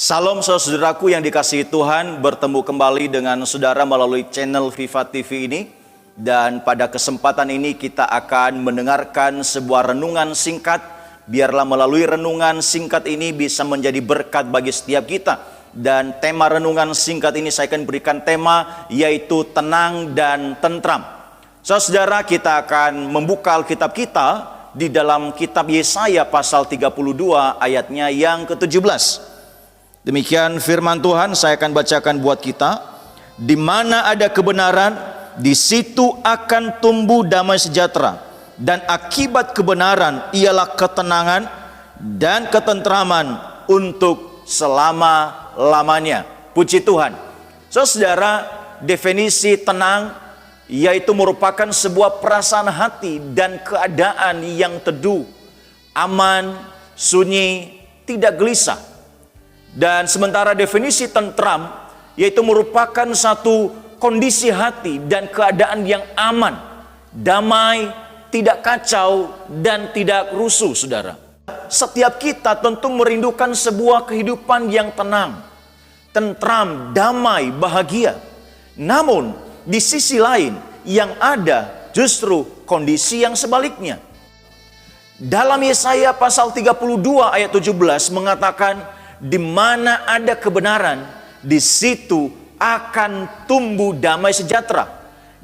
Salam saudaraku yang dikasihi Tuhan, bertemu kembali dengan saudara melalui channel Viva TV ini. Dan pada kesempatan ini kita akan mendengarkan sebuah renungan singkat. Biarlah melalui renungan singkat ini bisa menjadi berkat bagi setiap kita. Dan tema renungan singkat ini saya akan berikan tema yaitu tenang dan tentram. Saudara, kita akan membuka Alkitab kita di dalam kitab Yesaya pasal 32 ayatnya yang ke-17. Demikian firman Tuhan, saya akan bacakan buat kita. Di mana ada kebenaran, di situ akan tumbuh damai sejahtera, dan akibat kebenaran ialah ketenangan dan ketentraman untuk selama-lamanya. Puji Tuhan. Saudara, definisi tenang yaitu merupakan sebuah perasaan hati dan keadaan yang teduh, aman, sunyi, tidak gelisah. Dan sementara definisi tentram yaitu merupakan satu kondisi hati dan keadaan yang aman, damai, tidak kacau, dan tidak rusuh, saudara. Setiap kita tentu merindukan sebuah kehidupan yang tenang, tentram, damai, bahagia. Namun di sisi lain yang ada justru kondisi yang sebaliknya. Dalam Yesaya pasal 32 ayat 17 mengatakan, di mana ada kebenaran, di situ akan tumbuh damai sejahtera,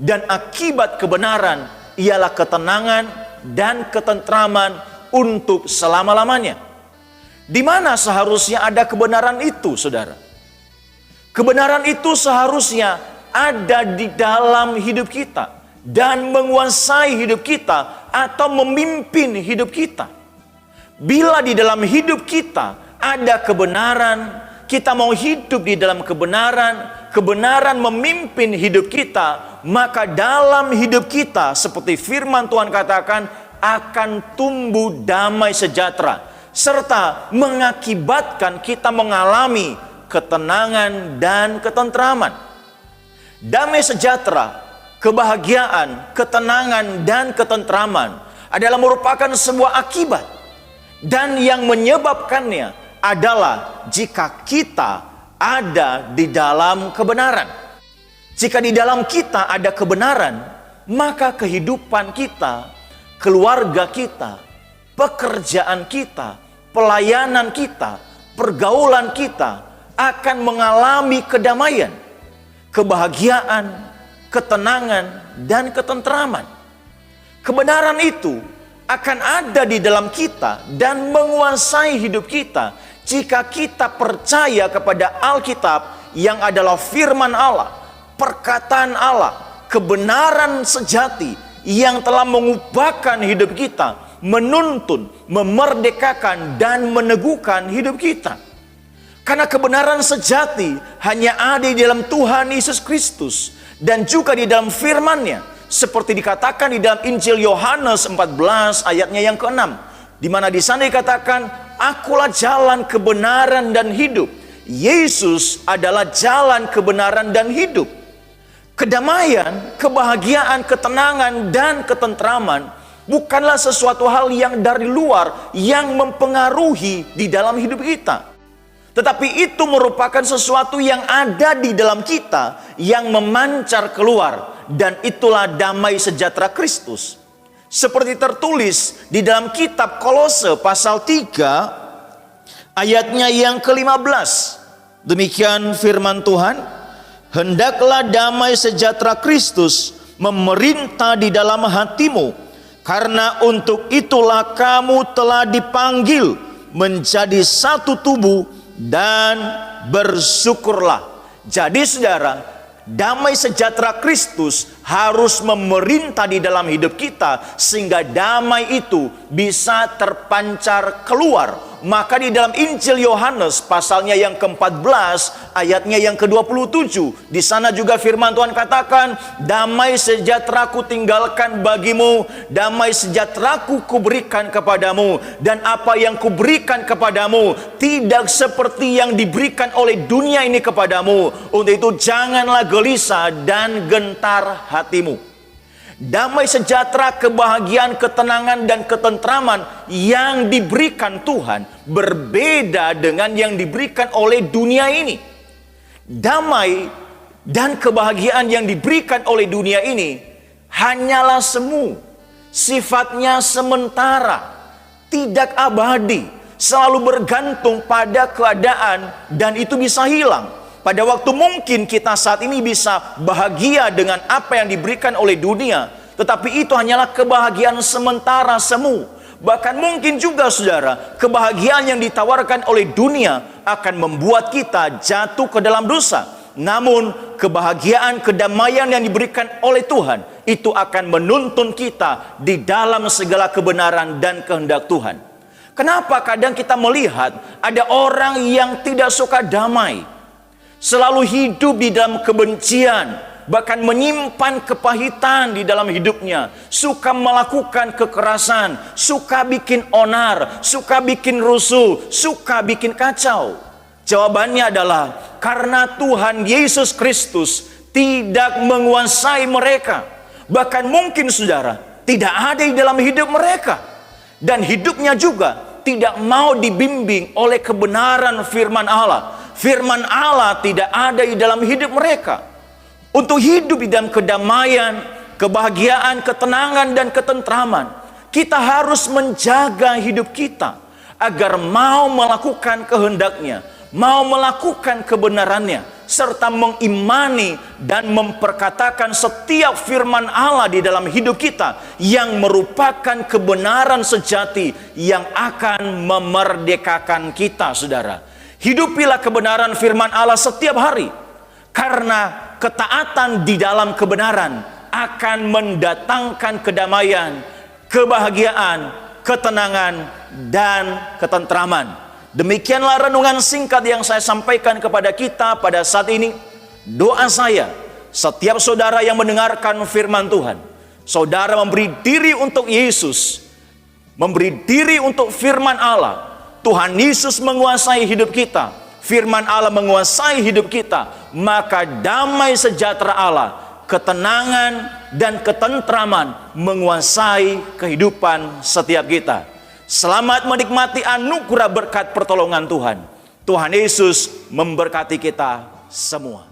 dan akibat kebenaran ialah ketenangan dan ketentraman untuk selama-lamanya. Di mana seharusnya ada kebenaran itu, saudara? Kebenaran itu seharusnya ada di dalam hidup kita dan menguasai hidup kita atau memimpin hidup kita. Bila di dalam hidup kita ada kebenaran, kita mau hidup di dalam kebenaran, kebenaran memimpin hidup kita, maka dalam hidup kita seperti firman Tuhan katakan akan tumbuh damai sejahtera, serta mengakibatkan kita mengalami ketenangan dan ketentraman. Damai sejahtera, kebahagiaan, ketenangan dan ketentraman adalah merupakan sebuah akibat, dan yang menyebabkannya adalah jika kita ada di dalam kebenaran. Jika di dalam kita ada kebenaran, maka kehidupan kita, keluarga kita, pekerjaan kita, pelayanan kita, pergaulan kita akan mengalami kedamaian, kebahagiaan, ketenangan, dan ketentraman. Kebenaran itu akan ada di dalam kita dan menguasai hidup kita jika kita percaya kepada Alkitab yang adalah firman Allah, perkataan Allah, kebenaran sejati yang telah mengubahkan hidup kita, menuntun, memerdekakan, dan meneguhkan hidup kita. Karena kebenaran sejati hanya ada di dalam Tuhan Yesus Kristus dan juga di dalam firman-Nya. Seperti dikatakan di dalam Injil Yohanes 14 ayatnya yang ke-6, di mana di sana dikatakan, akulah jalan kebenaran dan hidup. Yesus adalah jalan kebenaran dan hidup. Kedamaian, kebahagiaan, ketenangan, dan ketentraman bukanlah sesuatu hal yang dari luar yang mempengaruhi di dalam hidup kita, tetapi itu merupakan sesuatu yang ada di dalam kita yang memancar keluar, dan itulah damai sejahtera Kristus. Seperti tertulis di dalam kitab Kolose pasal 3 ayatnya yang ke-15. Demikian firman Tuhan, hendaklah damai sejahtera Kristus memerintah di dalam hatimu, karena untuk itulah kamu telah dipanggil menjadi satu tubuh, dan bersyukurlah. Jadi saudara, damai sejahtera Kristus harus memerintah di dalam hidup kita sehingga damai itu bisa terpancar keluar. Maka di dalam Injil Yohanes pasalnya yang ke-14 ayatnya yang ke-27, di sana juga firman Tuhan katakan, damai sejahtera-Ku tinggalkan bagimu, damai sejahtera-Ku kuberikan kepadamu, dan apa yang kuberikan kepadamu tidak seperti yang diberikan oleh dunia ini kepadamu. Untuk itu janganlah gelisah dan gentar hatimu. Damai sejahtera, kebahagiaan, ketenangan, dan ketentraman yang diberikan Tuhan berbeda dengan yang diberikan oleh dunia ini. Damai dan kebahagiaan yang diberikan oleh dunia ini hanyalah semu, sifatnya sementara, tidak abadi, selalu bergantung pada keadaan, dan itu bisa hilang. Pada waktu mungkin kita saat ini bisa bahagia dengan apa yang diberikan oleh dunia, tetapi itu hanyalah kebahagiaan sementara semu. Bahkan mungkin juga saudara, kebahagiaan yang ditawarkan oleh dunia akan membuat kita jatuh ke dalam dosa. Namun kebahagiaan, kedamaian yang diberikan oleh Tuhan itu akan menuntun kita di dalam segala kebenaran dan kehendak Tuhan. Kenapa kadang kita melihat ada orang yang tidak suka damai, selalu hidup di dalam kebencian, bahkan menyimpan kepahitan di dalam hidupnya, suka melakukan kekerasan, suka bikin onar, suka bikin rusuh, suka bikin kacau? Jawabannya adalah karena Tuhan Yesus Kristus tidak menguasai mereka. Bahkan mungkin saudara, tidak ada di dalam hidup mereka, dan hidupnya juga tidak mau dibimbing oleh kebenaran firman Allah. Firman Allah tidak ada di dalam hidup mereka. Untuk hidup di dalam kedamaian, kebahagiaan, ketenangan, dan ketentraman, kita harus menjaga hidup kita agar mau melakukan kehendaknya, mau melakukan kebenarannya, serta mengimani dan memperkatakan setiap firman Allah di dalam hidup kita yang merupakan kebenaran sejati yang akan memerdekakan kita, saudara. Hidupilah kebenaran firman Allah setiap hari, karena ketaatan di dalam kebenaran akan mendatangkan kedamaian, kebahagiaan, ketenangan, dan ketentraman. Demikianlah renungan singkat yang saya sampaikan kepada kita pada saat ini. Doa saya, setiap saudara yang mendengarkan firman Tuhan, saudara memberi diri untuk Yesus, memberi diri untuk firman Allah. Tuhan Yesus menguasai hidup kita, firman Allah menguasai hidup kita, maka damai sejahtera Allah, ketenangan, dan ketentraman menguasai kehidupan setiap kita. Selamat menikmati anugerah berkat pertolongan Tuhan. Tuhan Yesus memberkati kita semua.